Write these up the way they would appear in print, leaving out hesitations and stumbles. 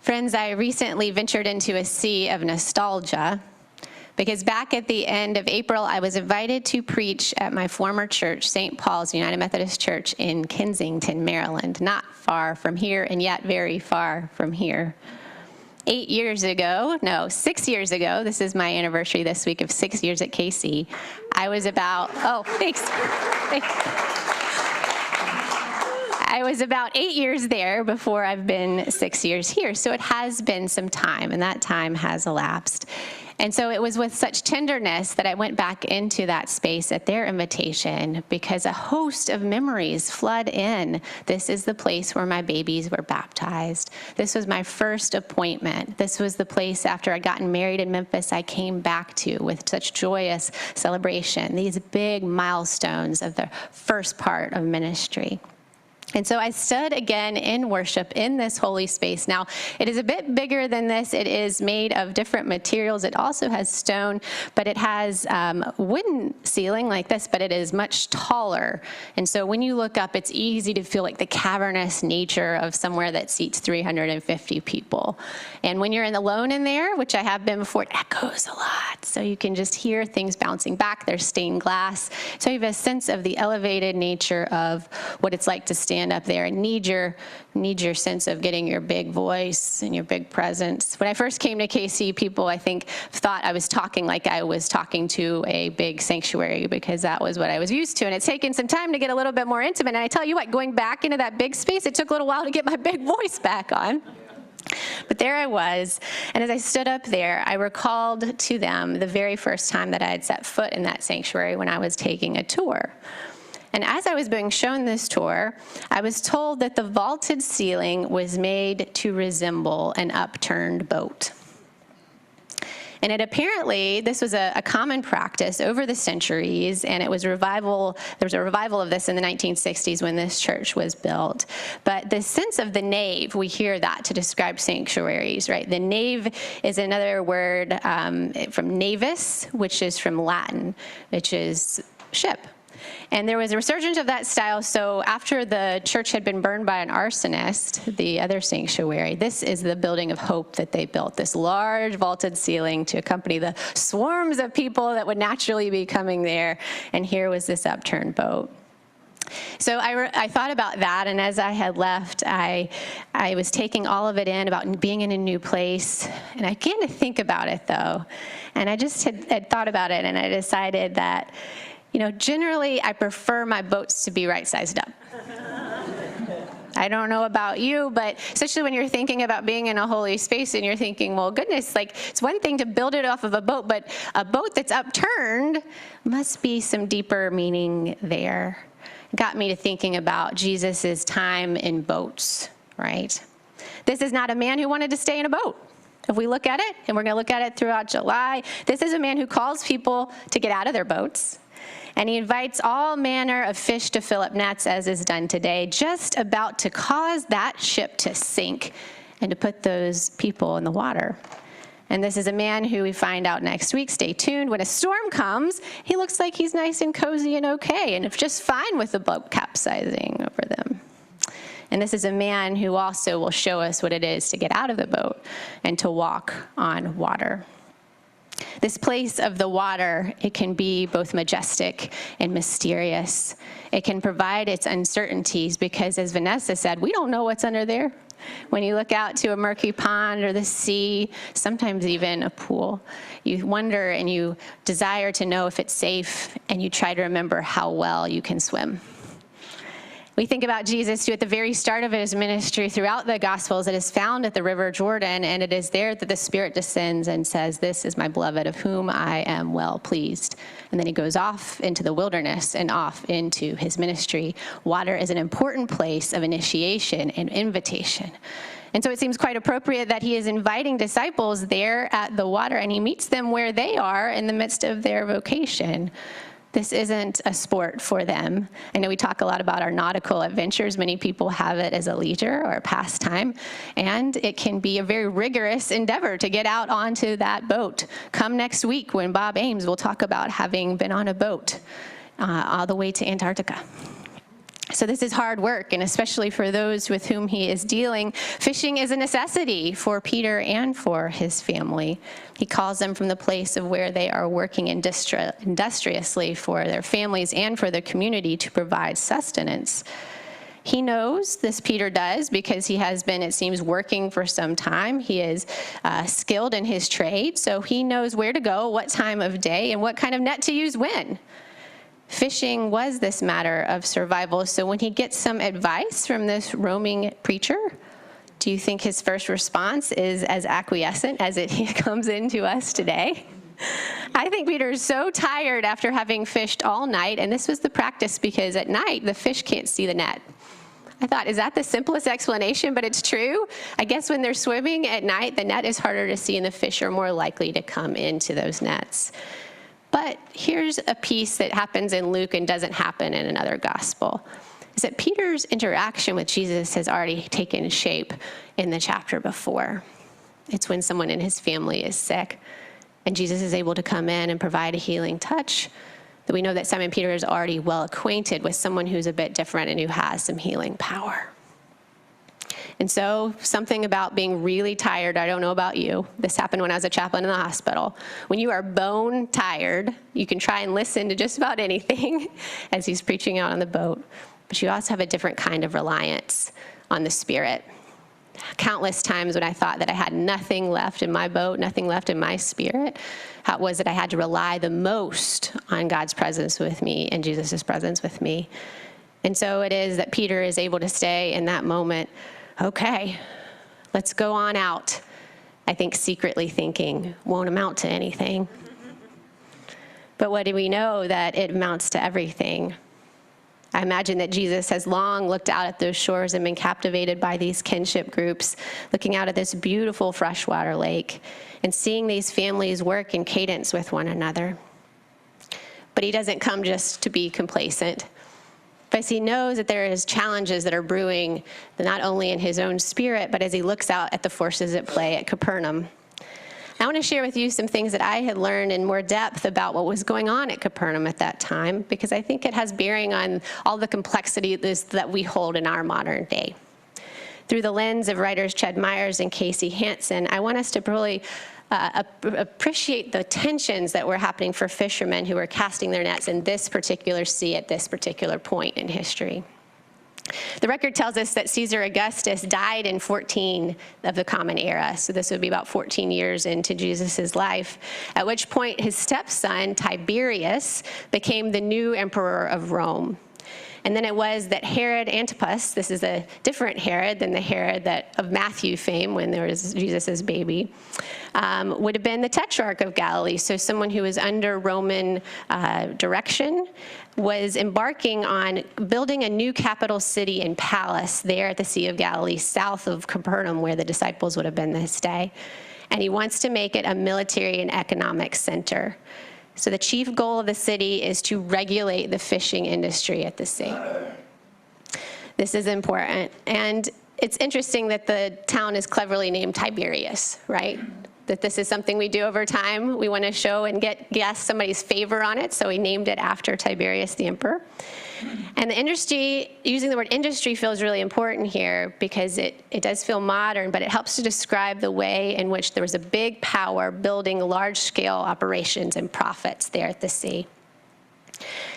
Friends, I recently ventured into a sea of nostalgia because back at the end of April, I was invited to preach at my former church, St. Paul's United Methodist Church in Kensington, Maryland, not far from here and yet very far from here. 6 years ago, this is my anniversary this week of 6 years at KC, I was about, I was about 8 years there before I've been 6 years here. So it has been some time, and that time has elapsed. And so it was with such tenderness that I went back into that space at their invitation because a host of memories flood in. This is the place where my babies were baptized. This was my first appointment. This was the place after I'd gotten married in Memphis I came back to with such joyous celebration, these big milestones of the first part of ministry. And so I stood again in worship in this holy space. Now, it is a bit bigger than this. It is made of different materials. It also has stone, but it has wooden ceiling like this, but it is much taller. And so when you look up, it's easy to feel like the cavernous nature of somewhere that seats 350 people. And when you're alone in there, which I have been before, it echoes a lot. So you can just hear things bouncing back. There's stained glass. So you have a sense of the elevated nature of what it's like to stand up there and need your sense of getting your big voice and your big presence. When I first came to KC, people, I think, thought I was talking like I was talking to a big sanctuary because that was what I was used to. And it's taken some time to get a little bit more intimate. And I tell you what, going back into that big space, it took a little while to get my big voice back on. But there I was, and as I stood up there, I recalled to them the very first time that I had set foot in that sanctuary when I was taking a tour. And as I was being shown this tour, I was told that the vaulted ceiling was made to resemble an upturned boat. And apparently, this was a common practice over the centuries, and it was there was a revival of this in the 1960s when this church was built. But the sense of the nave, we hear that to describe sanctuaries, right? The nave is another word from navis, which is from Latin, which is ship. And there was a resurgence of that style, so after the church had been burned by an arsonist, the other sanctuary, this is the building of hope that they built, this large vaulted ceiling to accompany the swarms of people that would naturally be coming there, and here was this upturned boat. So I thought about that, and as I had left, I was taking all of it in about being in a new place, and I began to think about it, though, and I just had thought about it, and I decided that, generally, I prefer my boats to be right-sized up. I don't know about you, but especially when you're thinking about being in a holy space and you're thinking, well, goodness, it's one thing to build it off of a boat, but a boat that's upturned must be some deeper meaning there. It got me to thinking about Jesus' time in boats, right? This is not a man who wanted to stay in a boat. If we look at it, and we're going to look at it throughout July, this is a man who calls people to get out of their boats. And he invites all manner of fish to fill up nets, as is done today, just about to cause that ship to sink and to put those people in the water. And this is a man who we find out next week, stay tuned, when a storm comes, he looks like he's nice and cozy and okay, and just fine with the boat capsizing over them. And this is a man who also will show us what it is to get out of the boat and to walk on water. This place of the water, it can be both majestic and mysterious. It can provide its uncertainties because, as Vanessa said, we don't know what's under there. When you look out to a murky pond or the sea, sometimes even a pool, you wonder and you desire to know if it's safe, and you try to remember how well you can swim. We think about Jesus, who at the very start of his ministry throughout the Gospels, it is found at the River Jordan, and it is there that the Spirit descends and says, "This is my beloved, of whom I am well pleased." And then he goes off into the wilderness and off into his ministry. Water is an important place of initiation and invitation. And so it seems quite appropriate that he is inviting disciples there at the water, and he meets them where they are in the midst of their vocation. This isn't a sport for them. I know we talk a lot about our nautical adventures. Many people have it as a leisure or a pastime, and it can be a very rigorous endeavor to get out onto that boat. Come next week when Bob Ames will talk about having been on a boat all the way to Antarctica. So this is hard work, and especially for those with whom he is dealing, fishing is a necessity for Peter and for his family. He calls them from the place of where they are working industriously for their families and for the community to provide sustenance. He knows, this Peter does, because he has been, it seems, working for some time. He is skilled in his trade, so he knows where to go, what time of day, and what kind of net to use when. Fishing was this matter of survival, so when he gets some advice from this roaming preacher, do you think his first response is as acquiescent as it comes into us today? I think Peter is so tired after having fished all night, and this was the practice because at night the fish can't see the net. I thought, is that the simplest explanation? But it's true. I guess when they're swimming at night, the net is harder to see and the fish are more likely to come into those nets. But here's a piece that happens in Luke and doesn't happen in another gospel, is that Peter's interaction with Jesus has already taken shape in the chapter before. It's when someone in his family is sick and Jesus is able to come in and provide a healing touch, that we know that Simon Peter is already well acquainted with someone who's a bit different and who has some healing power. And so something about being really tired, I don't know about you, this happened when I was a chaplain in the hospital. When you are bone tired, you can try and listen to just about anything as he's preaching out on the boat, but you also have a different kind of reliance on the Spirit. Countless times when I thought that I had nothing left in my boat, nothing left in my spirit, how it was that I had to rely the most on God's presence with me and Jesus' presence with me. And so it is that Peter is able to stay in that moment, okay, let's go on out. I think secretly thinking, won't amount to anything. But what do we know? That it amounts to everything. I imagine that Jesus has long looked out at those shores and been captivated by these kinship groups, looking out at this beautiful freshwater lake and seeing these families work in cadence with one another. But he doesn't come just to be complacent, because he knows that there is challenges that are brewing, not only in his own spirit, but as he looks out at the forces at play at Capernaum. I want to share with you some things that I had learned in more depth about what was going on at Capernaum at that time, because I think it has bearing on all the complexity that we hold in our modern day. Through the lens of writers Ched Myers and Casey Hansen, I want us to really appreciate the tensions that were happening for fishermen who were casting their nets in this particular sea at this particular point in history. The record tells us that Caesar Augustus died in 14 of the Common Era, so this would be about 14 years into Jesus' life, at which point his stepson, Tiberius, became the new emperor of Rome. And then it was that Herod Antipas, this is a different Herod than the Herod of Matthew fame when there was Jesus' baby, would have been the Tetrarch of Galilee, so someone who was under Roman direction, was embarking on building a new capital city and palace there at the Sea of Galilee, south of Capernaum, where the disciples would have been this day. And he wants to make it a military and economic center. So the chief goal of the city is to regulate the fishing industry at the sea. This is important. And it's interesting that the town is cleverly named Tiberias, right? That this is something we do over time. We want to show and guess somebody's favor on it, so we named it after Tiberius the emperor. And the industry, using the word industry feels really important here because it does feel modern, but it helps to describe the way in which there was a big power building large-scale operations and profits there at the sea.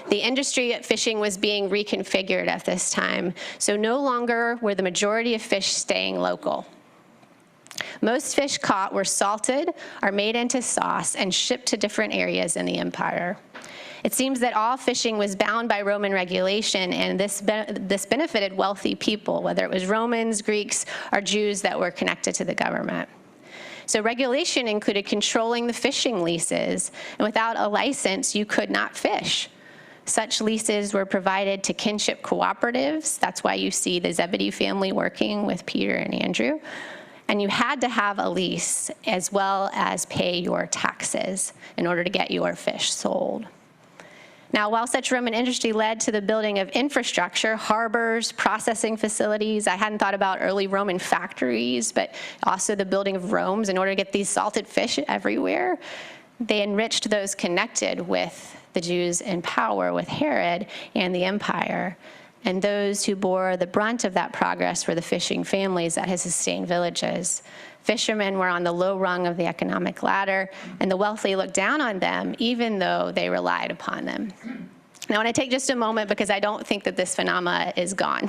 The industry at fishing was being reconfigured at this time, so no longer were the majority of fish staying local. Most fish caught were salted, are made into sauce, and shipped to different areas in the empire. It seems that all fishing was bound by Roman regulation, and this benefited wealthy people, whether it was Romans, Greeks, or Jews that were connected to the government. So regulation included controlling the fishing leases, and without a license, you could not fish. Such leases were provided to kinship cooperatives. That's why you see the Zebedee family working with Peter and Andrew. And you had to have a lease as well as pay your taxes in order to get your fish sold. Now, while such Roman industry led to the building of infrastructure, harbors, processing facilities, I hadn't thought about early Roman factories, but also the building of Romes in order to get these salted fish everywhere, they enriched those connected with the Jews in power, with Herod and the empire. And those who bore the brunt of that progress were the fishing families that had sustained villages. Fishermen were on the low rung of the economic ladder, and the wealthy looked down on them, even though they relied upon them. Now, I want to take just a moment because I don't think that this phenomena is gone.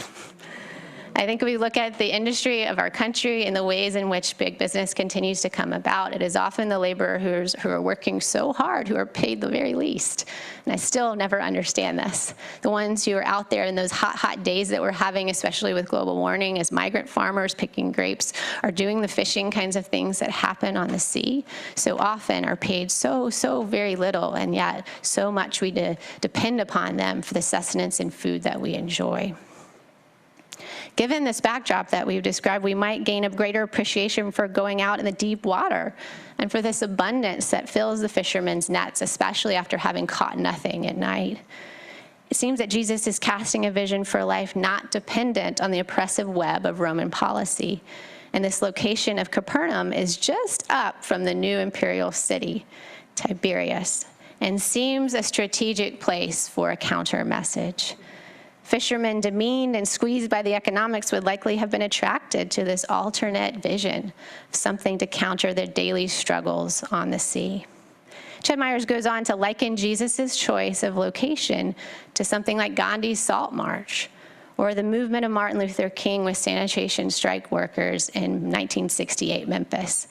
I think if we look at the industry of our country and the ways in which big business continues to come about, it is often the laborers who are working so hard who are paid the very least. And I still never understand this. The ones who are out there in those hot days that we're having, especially with global warming, as migrant farmers picking grapes are doing the fishing kinds of things that happen on the sea, so often are paid so very little, and yet so much we depend upon them for the sustenance and food that we enjoy. Given this backdrop that we've described, we might gain a greater appreciation for going out in the deep water and for this abundance that fills the fishermen's nets, especially after having caught nothing at night. It seems that Jesus is casting a vision for a life not dependent on the oppressive web of Roman policy. And this location of Capernaum is just up from the new imperial city, Tiberias, and seems a strategic place for a counter message. Fishermen demeaned and squeezed by the economics would likely have been attracted to this alternate vision of something to counter their daily struggles on the sea. Ched Myers goes on to liken Jesus' choice of location to something like Gandhi's Salt March, or the movement of Martin Luther King with sanitation strike workers in 1968 Memphis.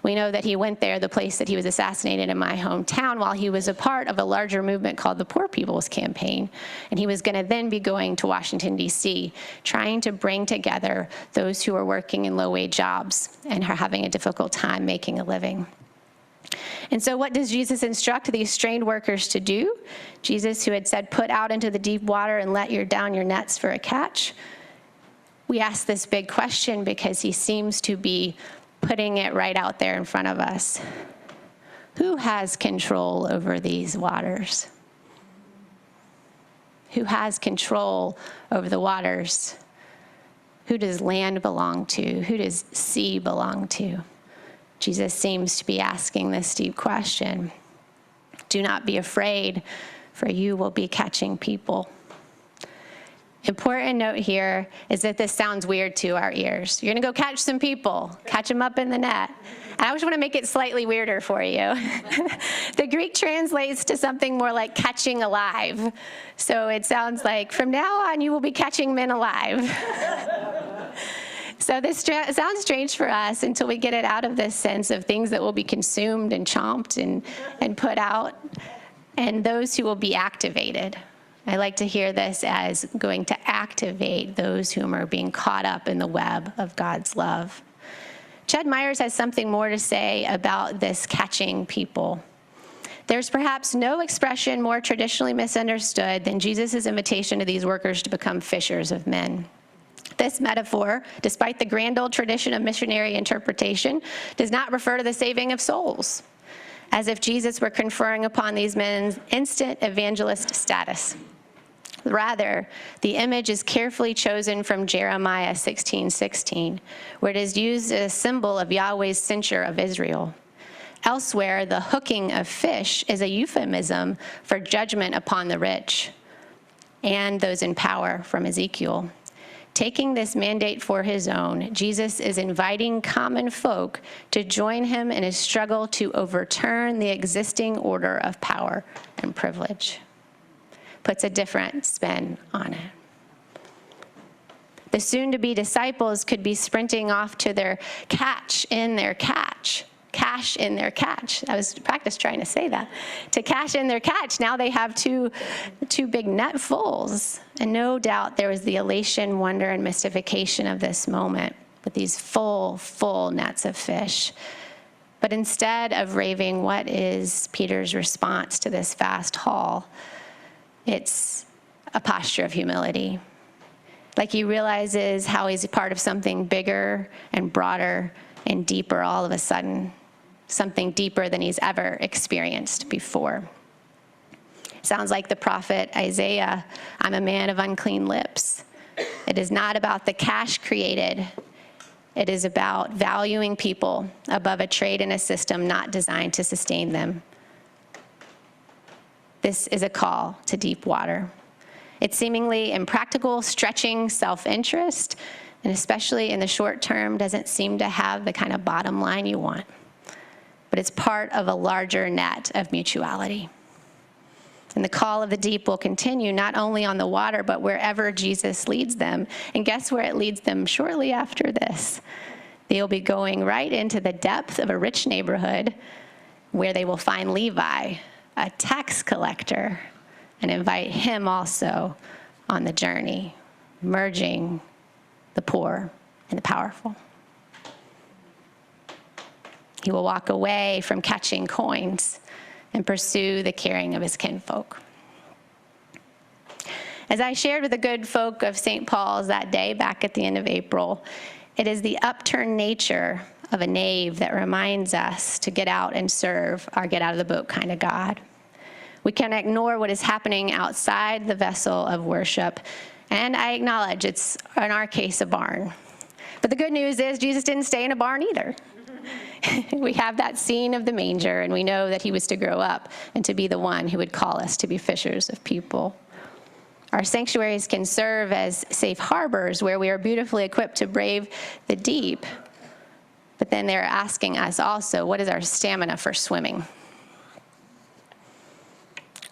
We know that he went there, the place that he was assassinated in my hometown, while he was a part of a larger movement called the Poor People's Campaign. And he was going to then be going to Washington, D.C., trying to bring together those who are working in low-wage jobs and are having a difficult time making a living. And so what does Jesus instruct these strained workers to do? Jesus, who had said, "Put out into the deep water and let down your nets for a catch." We ask this big question because he seems to be putting it right out there in front of us. Who has control over these waters? Who has control over the waters? Who does land belong to? Who does sea belong to? Jesus seems to be asking this deep question. Do not be afraid, for you will be catching people. Important note here is that this sounds weird to our ears. You're going to go catch some people, catch them up in the net. And I just want to make it slightly weirder for you. The Greek translates to something more like catching alive. So it sounds like, from now on, you will be catching men alive. So this sounds strange for us until we get it out of this sense of things that will be consumed and chomped and put out, and those who will be activated. I like to hear this as going to activate those whom are being caught up in the web of God's love. Ched Myers has something more to say about this catching people. There's perhaps no expression more traditionally misunderstood than Jesus' invitation to these workers to become fishers of men. This metaphor, despite the grand old tradition of missionary interpretation, does not refer to the saving of souls, as if Jesus were conferring upon these men instant evangelist status. Rather, the image is carefully chosen from Jeremiah 16:16, where it is used as a symbol of Yahweh's censure of Israel. Elsewhere, the hooking of fish is a euphemism for judgment upon the rich and those in power from Ezekiel. Taking this mandate for his own, Jesus is inviting common folk to join him in his struggle to overturn the existing order of power and privilege. Puts a different spin on it. The soon-to-be disciples could be sprinting off to their catch in their catch. Cash in their catch. I was practicing trying to say that. To cash in their catch. Now they have two big netfuls. And no doubt there was the elation, wonder, and mystification of this moment with these full nets of fish. But instead of raving, what is Peter's response to this vast haul? It's a posture of humility. Like he realizes how he's a part of something bigger and broader and deeper all of a sudden, something deeper than he's ever experienced before. Sounds like the prophet Isaiah, I'm a man of unclean lips. It is not about the cash created. It is about valuing people above a trade and a system not designed to sustain them. This is a call to deep water. It's seemingly impractical, stretching self-interest, and especially in the short term, doesn't seem to have the kind of bottom line you want. But it's part of a larger net of mutuality. And the call of the deep will continue not only on the water, but wherever Jesus leads them. And guess where it leads them shortly after this? They will be going right into the depth of a rich neighborhood where they will find Levi, a tax collector, and invite him also on the journey, merging the poor and the powerful. He will walk away from catching coins and pursue the caring of his kinfolk. As I shared with the good folk of St. Paul's that day back at the end of April, it is the upturned nature of a knave that reminds us to get out and serve our get out of the boat kind of God. We can ignore what is happening outside the vessel of worship, and I acknowledge it's, in our case, a barn. But the good news is Jesus didn't stay in a barn either. We have that scene of the manger, and we know that he was to grow up and to be the one who would call us to be fishers of people. Our sanctuaries can serve as safe harbors where we are beautifully equipped to brave the deep. But then they're asking us also, what is our stamina for swimming?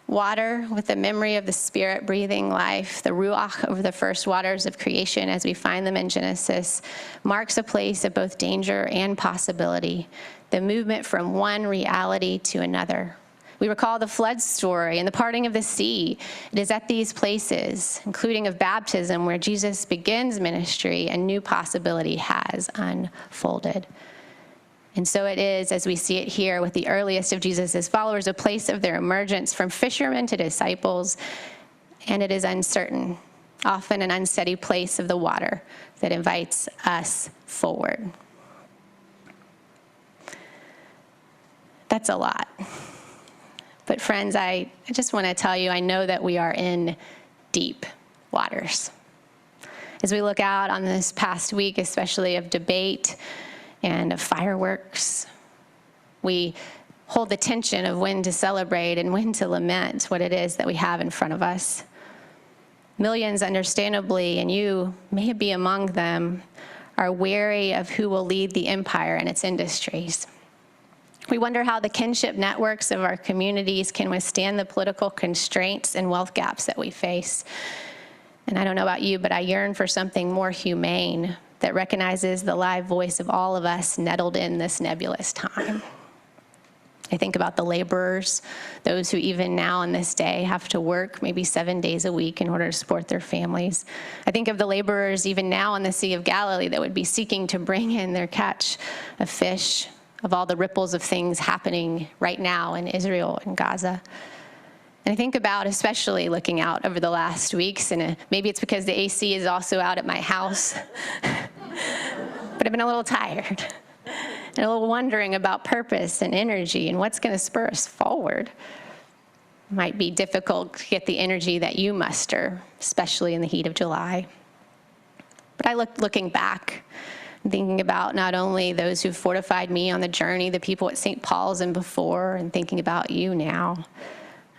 Water, with the memory of the Spirit breathing life, the ruach of the first waters of creation as we find them in Genesis, marks a place of both danger and possibility, the movement from one reality to another. We recall the flood story and the parting of the sea. It is at these places, including of baptism, where Jesus begins ministry and new possibility has unfolded. And so it is, as we see it here with the earliest of Jesus' followers, a place of their emergence from fishermen to disciples, and it is uncertain, often an unsteady place of the water that invites us forward. That's a lot. But friends, I just want to tell you, I know that we are in deep waters. As we look out on this past week, especially of debate and of fireworks, we hold the tension of when to celebrate and when to lament what it is that we have in front of us. Millions, understandably, and you may be among them, are wary of who will lead the empire and its industries. We wonder how the kinship networks of our communities can withstand the political constraints and wealth gaps that we face. And I don't know about you, but I yearn for something more humane that recognizes the live voice of all of us nettled in this nebulous time. I think about the laborers, those who even now in this day have to work maybe 7 days a week in order to support their families. I think of the laborers even now on the Sea of Galilee that would be seeking to bring in their catch of fish, of all the ripples of things happening right now in Israel and Gaza. And I think about, especially looking out over the last weeks, and maybe it's because the AC is also out at my house, but I've been a little tired and a little wondering about purpose and energy and what's going to spur us forward. It might be difficult to get the energy that you muster, especially in the heat of July. But I looking back, thinking about not only those who fortified me on the journey, the people at St. Paul's and before, and thinking about you now.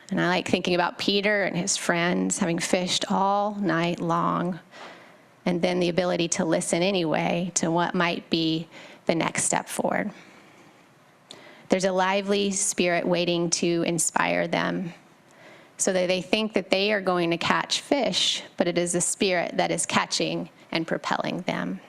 And I like thinking about Peter and his friends having fished all night long, and then the ability to listen anyway to what might be the next step forward. There's a lively spirit waiting to inspire them so that they think that they are going to catch fish, but it is the Spirit that is catching and propelling them.